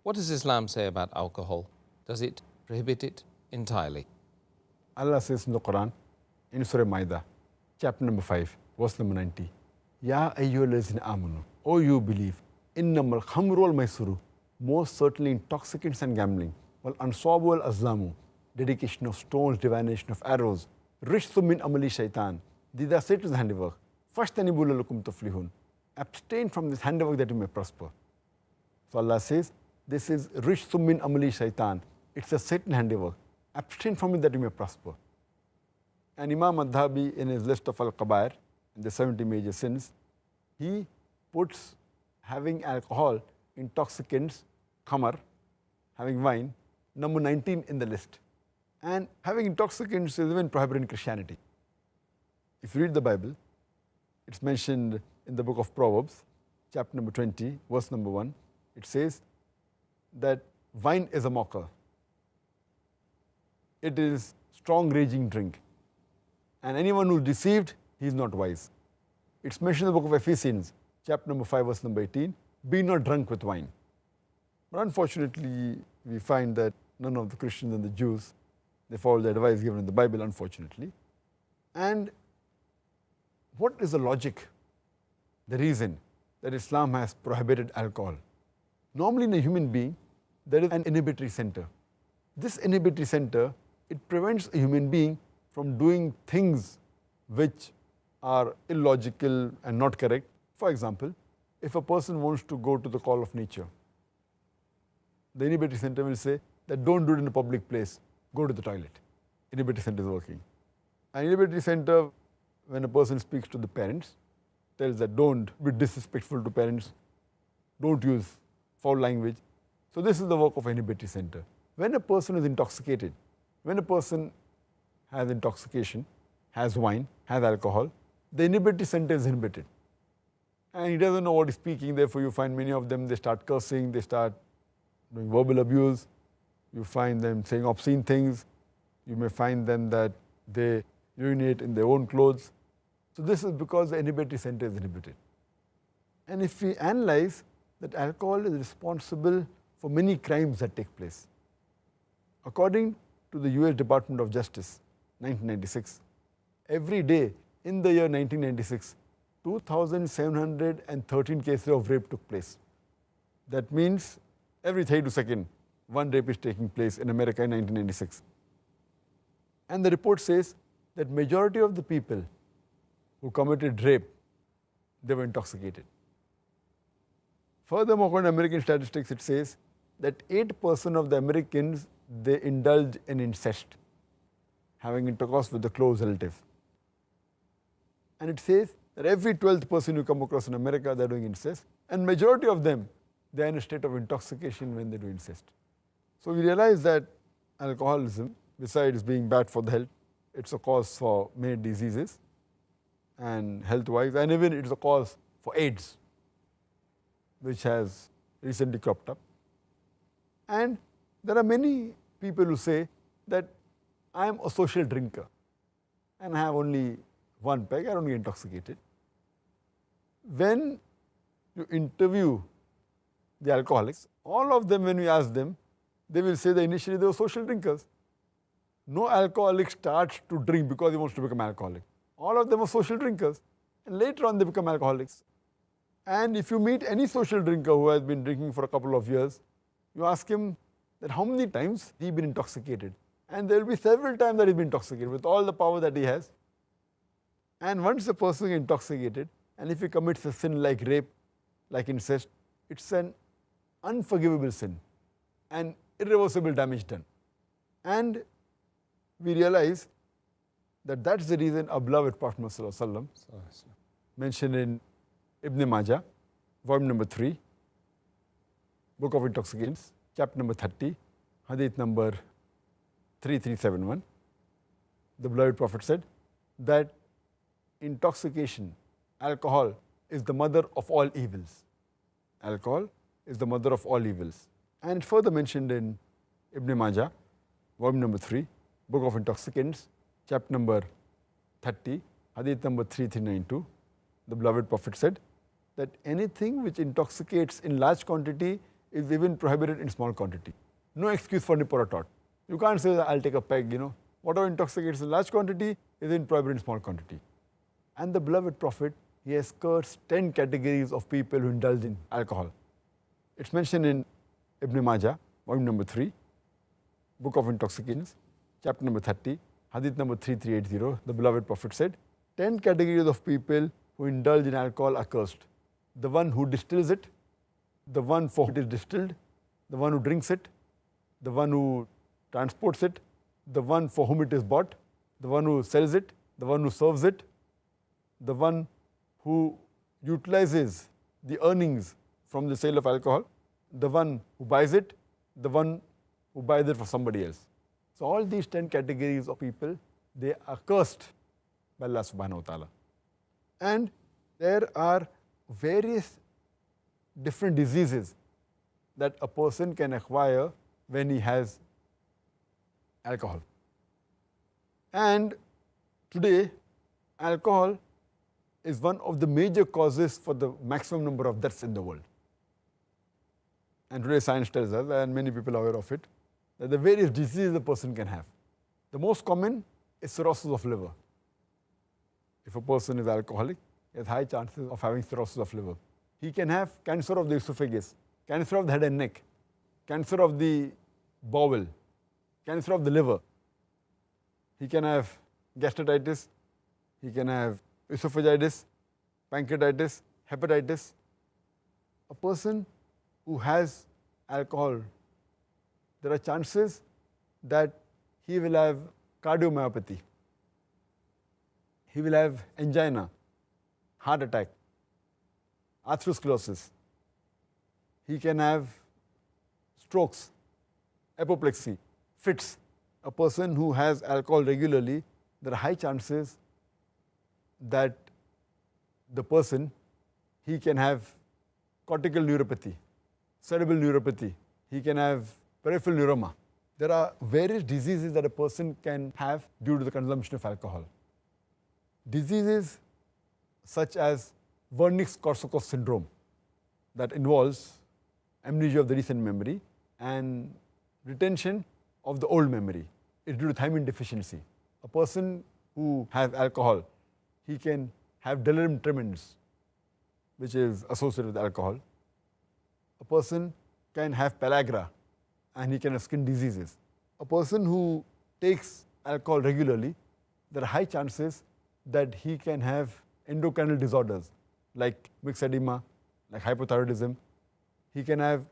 What does Islam say about alcohol? Does it prohibit it entirely? Allah says in the Quran, in Surah Maida, chapter number 5, verse number 90, Ya ayyuhallazina amanu, O you believe, innamal khamru wal maisuru, most certainly intoxicants and gambling, wal ansabu wal azlamu, dedication of stones, divination of arrows, rishthum min amali shaitan, these are Satan's handiwork. Fashtanibu lalakum tuflihun. Abstain from this handiwork that you may prosper. So Allah says, this is rishthum min amali shaitan. It's a Satan handiwork. Abstain from it that you may prosper. And Imam Adhabi, in his list of al-Qabair, the 70 major sins, he puts having alcohol, intoxicants, khamar, having wine, number 19 in the list. And having intoxicants is even prohibited in Christianity. If you read the Bible, it's mentioned in the book of Proverbs, chapter number 20, verse number 1. It says that wine is a mocker. It is strong raging drink. And anyone who is deceived, he is not wise. It's mentioned in the book of Ephesians, chapter number 5, verse number 18. Be not drunk with wine. But unfortunately, we find that none of the Christians and the Jews, they follow the advice given in the Bible, unfortunately. And what is the logic, the reason that Islam has prohibited alcohol? Normally in a human being, there is an inhibitory center. This inhibitory center, it prevents a human being from doing things which are illogical and not correct. For example, if a person wants to go to the call of nature, the inhibitory center will say that don't do it in a public place, go to the toilet. Inhibitory center is working. An inhibitory center, when a person speaks to the parents, tells that don't be disrespectful to parents, don't use foul language. So this is the work of an inhibitory center. When a person is intoxicated, when a person has intoxication, has wine, has alcohol, the inhibitory center is inhibited. And he doesn't know what he's speaking, therefore you find many of them, they start cursing, they start doing verbal abuse, you find them saying obscene things, you may find them that they urinate in their own clothes. So this is because the inhibitory center is inhibited. And if we analyze that alcohol is responsible for many crimes that take place. According to the US Department of Justice, 1996, every day in the year 1996, 2,713 cases of rape took place. That means every 32 seconds, one rape is taking place in America in 1996. And the report says that majority of the people who committed rape, they were intoxicated. Furthermore, according to American statistics, it says that 8% of the Americans, they indulge in incest, having intercourse with a close relative. And it says that every 12th person you come across in America, they're doing incest. And majority of them, they're in a state of intoxication when they do incest. So we realize that alcoholism, besides being bad for the health, it's a cause for many diseases and health-wise, and even it's a cause for AIDS, which has recently cropped up. And there are many people who say that I am a social drinker and I have only one peg, I don't get intoxicated. When you interview the alcoholics, all of them, when we ask them, they will say that initially they were social drinkers. No alcoholic starts to drink because he wants to become alcoholic. All of them are social drinkers, and later on they become alcoholics. And if you meet any social drinker who has been drinking for a couple of years, you ask him that how many times he's been intoxicated. And there will be several times that he's been intoxicated with all the power that he has. And once a person is intoxicated, and if he commits a sin like rape, like incest, it's an unforgivable sin and irreversible damage done. And we realize that that's the reason our beloved Prophet Muhammad mentioned in Ibn Majah, volume number 3, Book of Intoxicants, chapter number 30, hadith number 3371. The beloved Prophet said that intoxication, alcohol, is the mother of all evils. Alcohol is the mother of all evils. And it further mentioned in Ibn Majah, volume number 3, Book of Intoxicants, chapter number 30, hadith number 3392. The beloved Prophet said that anything which intoxicates in large quantity is even prohibited in small quantity. No excuse for nip or a tot. You can't say that I'll take a peg, Whatever intoxicates in large quantity is in prohibited in small quantity. And the beloved Prophet, he has cursed 10 categories of people who indulge in alcohol. It's mentioned in Ibn Majah, volume number 3, Book of Intoxicants, chapter number 30, hadith number 3380. The beloved Prophet said, 10 categories of people who indulge in alcohol are cursed. The one who distills it, the one for whom it is distilled, the one who drinks it, the one who transports it, the one for whom it is bought, the one who sells it, the one who serves it, the one who utilizes the earnings from the sale of alcohol, the one who buys it, the one who buys it for somebody else. So all these 10 categories of people, they are cursed by Allah subhanahu wa ta'ala. And there are various different diseases that a person can acquire when he has alcohol. And today, alcohol is one of the major causes for the maximum number of deaths in the world. And today science tells us, and many people are aware of it, that the various diseases a person can have. The most common is cirrhosis of liver. If a person is alcoholic, he has high chances of having cirrhosis of liver. He can have cancer of the esophagus, cancer of the head and neck, cancer of the bowel, cancer of the liver. He can have gastritis, he can have esophagitis, pancreatitis, hepatitis. A person who has alcohol, there are chances that he will have cardiomyopathy, he will have angina, heart attack, atherosclerosis. He can have strokes, apoplexy, fits. A person who has alcohol regularly, there are high chances that the person, he can have cortical neuropathy, cerebral neuropathy, he can have peripheral neuroma. There are various diseases that a person can have due to the consumption of alcohol. Diseases such as Wernicke-Korsakoff syndrome, that involves amnesia of the recent memory and retention of the old memory. It's due to thiamine deficiency. A person who has alcohol, he can have delirium tremens, which is associated with alcohol. A person can have pellagra and he can have skin diseases. A person who takes alcohol regularly, there are high chances that he can have endocrine disorders like mixed edema, like hypothyroidism. He can have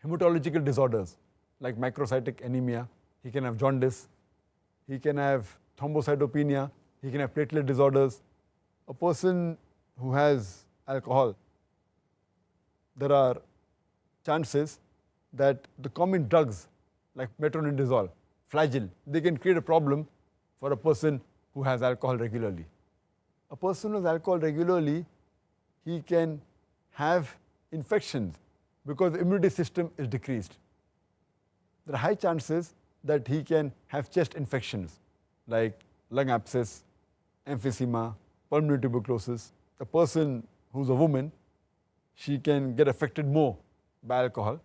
hematological disorders like microcytic anemia. He can have jaundice. He can have thrombocytopenia. He can have platelet disorders. A person who has alcohol, there are chances that the common drugs like metronidazole, flagyl, they can create a problem for a person who has alcohol regularly. A person who has alcohol regularly, he can have infections because the immunity system is decreased. There are high chances that he can have chest infections like lung abscess, emphysema, pulmonary tuberculosis. A person who's a woman, she can get affected more by alcohol,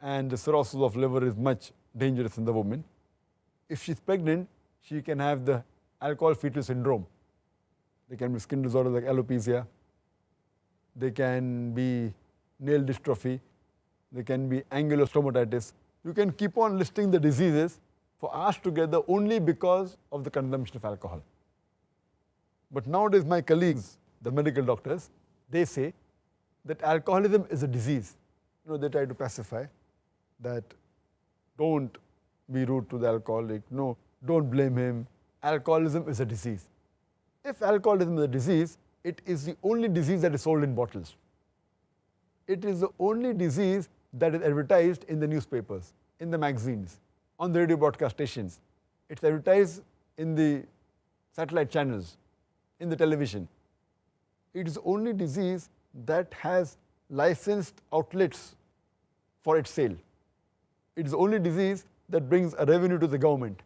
and the cirrhosis of liver is much dangerous in the woman. If she's pregnant, she can have the alcohol fetal syndrome. There can be skin disorders like alopecia. There can be nail dystrophy. There can be angular stomatitis. You can keep on listing the diseases for hours together only because of the consumption of alcohol. But nowadays my colleagues, the medical doctors, they say that alcoholism is a disease. They try to pacify that don't be rude to the alcoholic, no, don't blame him. Alcoholism is a disease. If alcoholism is a disease, it is the only disease that is sold in bottles. It is the only disease that is advertised in the newspapers, in the magazines, on the radio broadcast stations. It's advertised in the satellite channels, in the television. It is the only disease that has licensed outlets for its sale. It is the only disease that brings a revenue to the government.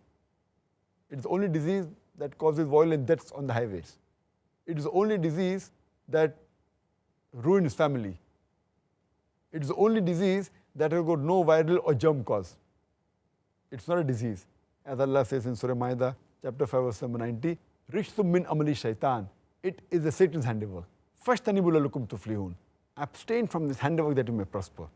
It is the only disease that causes violent deaths on the highways. It is the only disease that ruins family. It's the only disease that has got no viral or germ cause. It's not a disease. As Allah says in Surah Ma'idah, chapter 5, verse number 90, Rishtum min amali shaitan. It is a Satan's handiwork. Fashtanibu lakum tuflihun. Abstain from this handiwork that you may prosper.